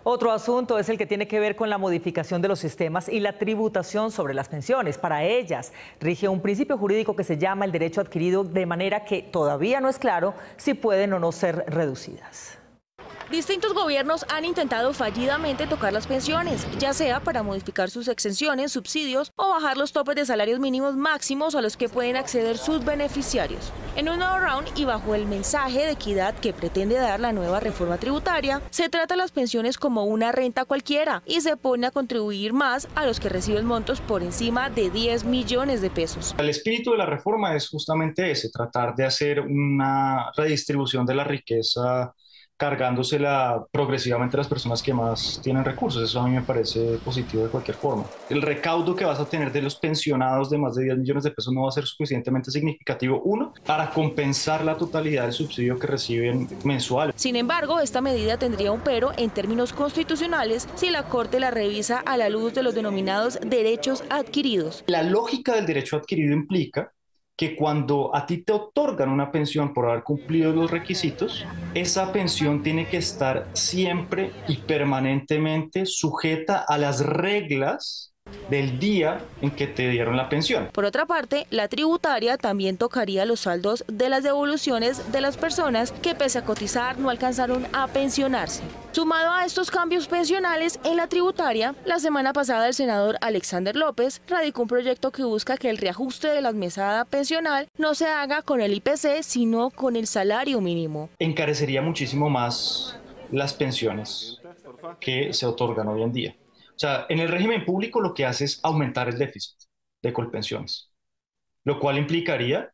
Otro asunto es el que tiene que ver con la modificación de los sistemas y la tributación sobre las pensiones. Para ellas rige un principio jurídico que se llama el derecho adquirido, de manera que todavía no es claro si pueden o no ser reducidas. Distintos gobiernos han intentado fallidamente tocar las pensiones, ya sea para modificar sus exenciones, subsidios o bajar los topes de salarios mínimos máximos a los que pueden acceder sus beneficiarios. En un nuevo round y bajo el mensaje de equidad que pretende dar la nueva reforma tributaria, se trata las pensiones como una renta cualquiera y se pone a contribuir más a los que reciben montos por encima de 10 millones de pesos. El espíritu de la reforma es justamente ese, tratar de hacer una redistribución de la riqueza cargándosela progresivamente a las personas que más tienen recursos. Eso a mí me parece positivo de cualquier forma. El recaudo que vas a tener de los pensionados de más de 10 millones de pesos no va a ser suficientemente significativo, uno, para compensar la totalidad del subsidio que reciben mensual. Sin embargo, esta medida tendría un pero en términos constitucionales si la Corte la revisa a la luz de los denominados derechos adquiridos. La lógica del derecho adquirido implica que cuando a ti te otorgan una pensión por haber cumplido los requisitos, esa pensión tiene que estar siempre y permanentemente sujeta a las reglas del día en que te dieron la pensión. Por otra parte, la tributaria también tocaría los saldos de las devoluciones de las personas que pese a cotizar no alcanzaron a pensionarse. Sumado a estos cambios pensionales en la tributaria, la semana pasada el senador Alexander López radicó un proyecto que busca que el reajuste de la mesada pensional no se haga con el IPC, sino con el salario mínimo. Encarecería muchísimo más las pensiones que se otorgan hoy en día. O sea, en el régimen público lo que hace es aumentar el déficit de Colpensiones, lo cual implicaría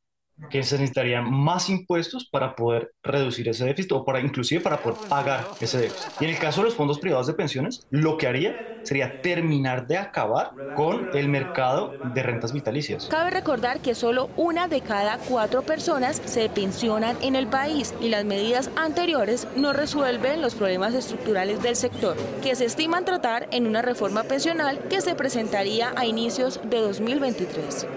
que se necesitarían más impuestos para poder reducir ese déficit o inclusive para poder pagar ese déficit. Y en el caso de los fondos privados de pensiones, lo que haría sería terminar de acabar con el mercado de rentas vitalicias. Cabe recordar que solo 1 de cada 4 personas se pensionan en el país y las medidas anteriores no resuelven los problemas estructurales del sector, que se estiman tratar en una reforma pensional que se presentaría a inicios de 2023.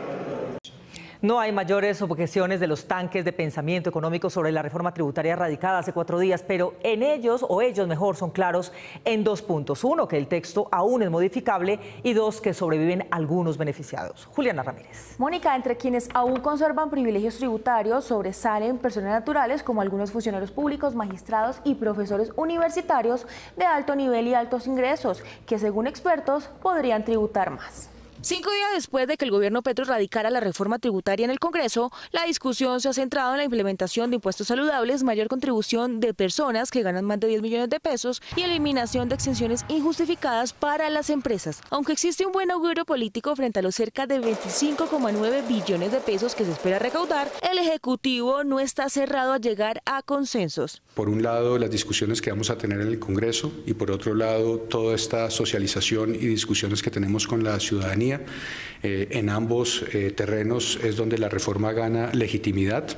No hay mayores objeciones de los tanques de pensamiento económico sobre la reforma tributaria radicada hace 4 días, pero en ellos, o ellos mejor, son claros en 2 puntos. 1, que el texto aún es modificable y 2, que sobreviven algunos beneficiados. Juliana Ramírez. Mónica, entre quienes aún conservan privilegios tributarios sobresalen personas naturales como algunos funcionarios públicos, magistrados y profesores universitarios de alto nivel y altos ingresos, que según expertos podrían tributar más. 5 días después de que el gobierno Petro radicara la reforma tributaria en el Congreso, la discusión se ha centrado en la implementación de impuestos saludables, mayor contribución de personas que ganan más de 10 millones de pesos y eliminación de exenciones injustificadas para las empresas. Aunque existe un buen augurio político frente a los cerca de 25,9 billones de pesos que se espera recaudar, el Ejecutivo no está cerrado a llegar a consensos. Por un lado, las discusiones que vamos a tener en el Congreso y por otro lado, toda esta socialización y discusiones que tenemos con la ciudadanía. En ambos terrenos es donde la reforma gana legitimidad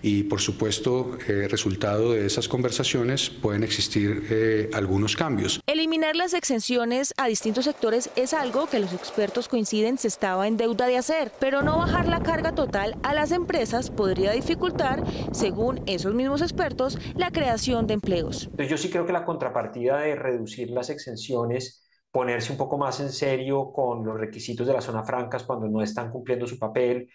y, por supuesto, resultado de esas conversaciones pueden existir algunos cambios. Eliminar las exenciones a distintos sectores es algo que los expertos coinciden se estaba en deuda de hacer, pero no bajar la carga total a las empresas podría dificultar, según esos mismos expertos, la creación de empleos. Entonces, yo sí creo que la contrapartida de reducir las exenciones, ponerse un poco más en serio con los requisitos de las zonas francas cuando no están cumpliendo su papel,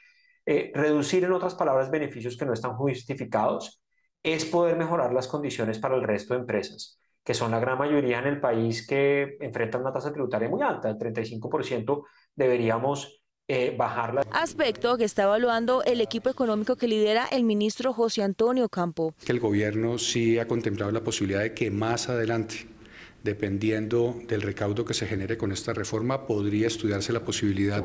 reducir en otras palabras beneficios que no están justificados, es poder mejorar las condiciones para el resto de empresas, que son la gran mayoría en el país que enfrentan una tasa tributaria muy alta, el 35%, deberíamos bajarla. Aspecto que está evaluando el equipo económico que lidera el ministro José Antonio Campo. Que el gobierno sí ha contemplado la posibilidad de que más adelante, dependiendo del recaudo que se genere con esta reforma, podría estudiarse la posibilidad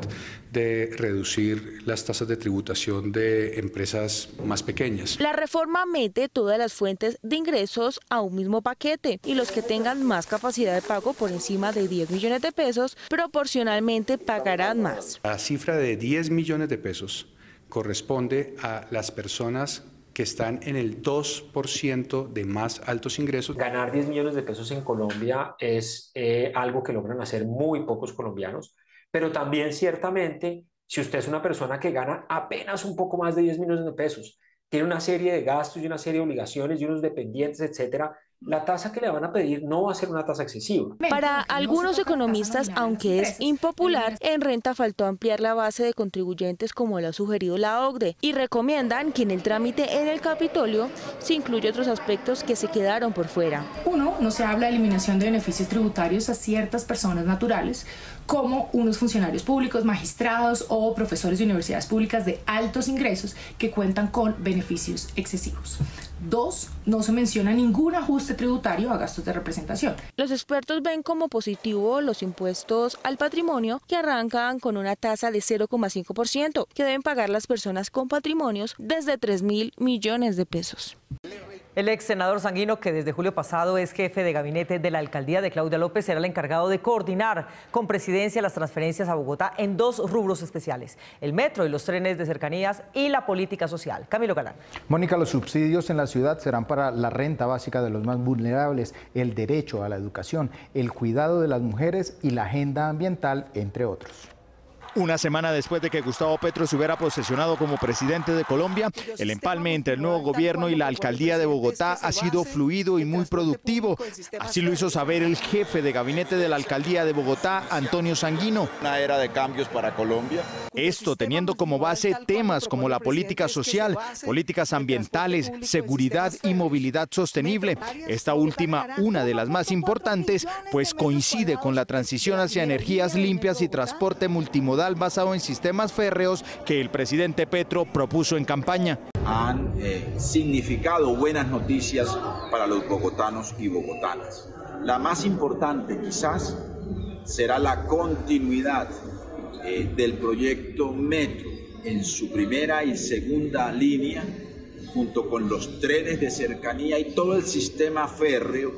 de reducir las tasas de tributación de empresas más pequeñas. La reforma mete todas las fuentes de ingresos a un mismo paquete y los que tengan más capacidad de pago por encima de 10 millones de pesos proporcionalmente pagarán más. La cifra de 10 millones de pesos corresponde a las personas que están en el 2% de más altos ingresos. Ganar 10 millones de pesos en Colombia es algo que logran hacer muy pocos colombianos, pero también ciertamente si usted es una persona que gana apenas un poco más de 10 millones de pesos, tiene una serie de gastos y una serie de obligaciones y unos dependientes, etcétera, la tasa que le van a pedir no va a ser una tasa excesiva. Para algunos economistas, aunque es impopular, en renta faltó ampliar la base de contribuyentes como lo ha sugerido la OCDE y recomiendan que en el trámite en el Capitolio se incluya otros aspectos que se quedaron por fuera. Uno, no se habla de eliminación de beneficios tributarios a ciertas personas naturales, como unos funcionarios públicos, magistrados o profesores de universidades públicas de altos ingresos que cuentan con beneficios excesivos. Dos, no se menciona ningún ajuste tributario a gastos de representación. Los expertos ven como positivo los impuestos al patrimonio, que arrancan con una tasa de 0,5% que deben pagar las personas con patrimonios desde 3.000 millones de pesos. El ex senador Sanguino, que desde julio pasado es jefe de gabinete de la alcaldía de Claudia López, será el encargado de coordinar con presidencia las transferencias a Bogotá en dos rubros especiales: el metro y los trenes de cercanías y la política social. Camilo Galán. Mónica, los subsidios en la ciudad serán para la renta básica de los más vulnerables, el derecho a la educación, el cuidado de las mujeres y la agenda ambiental, entre otros. Una semana después de que Gustavo Petro se hubiera posesionado como presidente de Colombia, el empalme entre el nuevo gobierno y la alcaldía de Bogotá ha sido fluido y muy productivo. Así lo hizo saber el jefe de gabinete de la alcaldía de Bogotá, Antonio Sanguino. Una era de cambios para Colombia. Esto teniendo como base temas como la política social, políticas ambientales, seguridad y movilidad sostenible. Esta última, una de las más importantes, pues coincide con la transición hacia energías limpias y transporte multimodal basado en sistemas férreos que el presidente Petro propuso en campaña. Han significado buenas noticias para los bogotanos y bogotanas. La más importante quizás será la continuidad del proyecto Metro en su primera y segunda línea, junto con los trenes de cercanía y todo el sistema férreo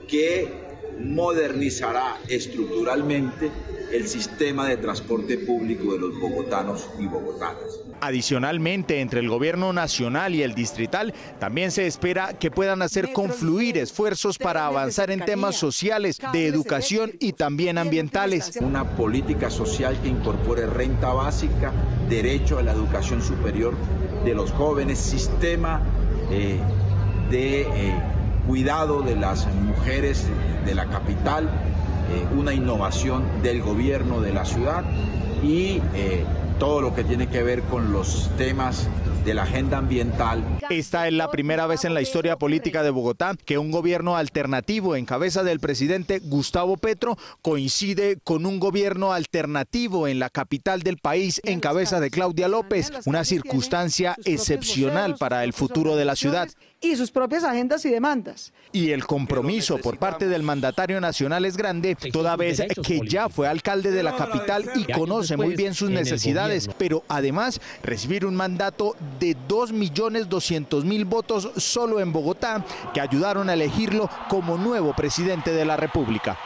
que modernizará estructuralmente el sistema de transporte público de los bogotanos y bogotanas. Adicionalmente, entre el gobierno nacional y el distrital, también se espera que puedan hacer confluir esfuerzos para avanzar en temas sociales, de educación y también ambientales. Una política social que incorpore renta básica, derecho a la educación superior de los jóvenes, sistema de cuidado de las mujeres de la capital, una innovación del gobierno de la ciudad y todo lo que tiene que ver con los temas de la agenda ambiental. Esta es la primera vez en la historia política de Bogotá que un gobierno alternativo en cabeza del presidente Gustavo Petro coincide con un gobierno alternativo en la capital del país en cabeza de Claudia López, una circunstancia excepcional para el futuro de la ciudad. Y sus propias agendas y demandas. Y el compromiso por parte del mandatario nacional es grande, toda vez que ya fue alcalde de la capital y conoce muy bien sus necesidades, pero además recibir un mandato de 2.200.000 votos solo en Bogotá que ayudaron a elegirlo como nuevo presidente de la República.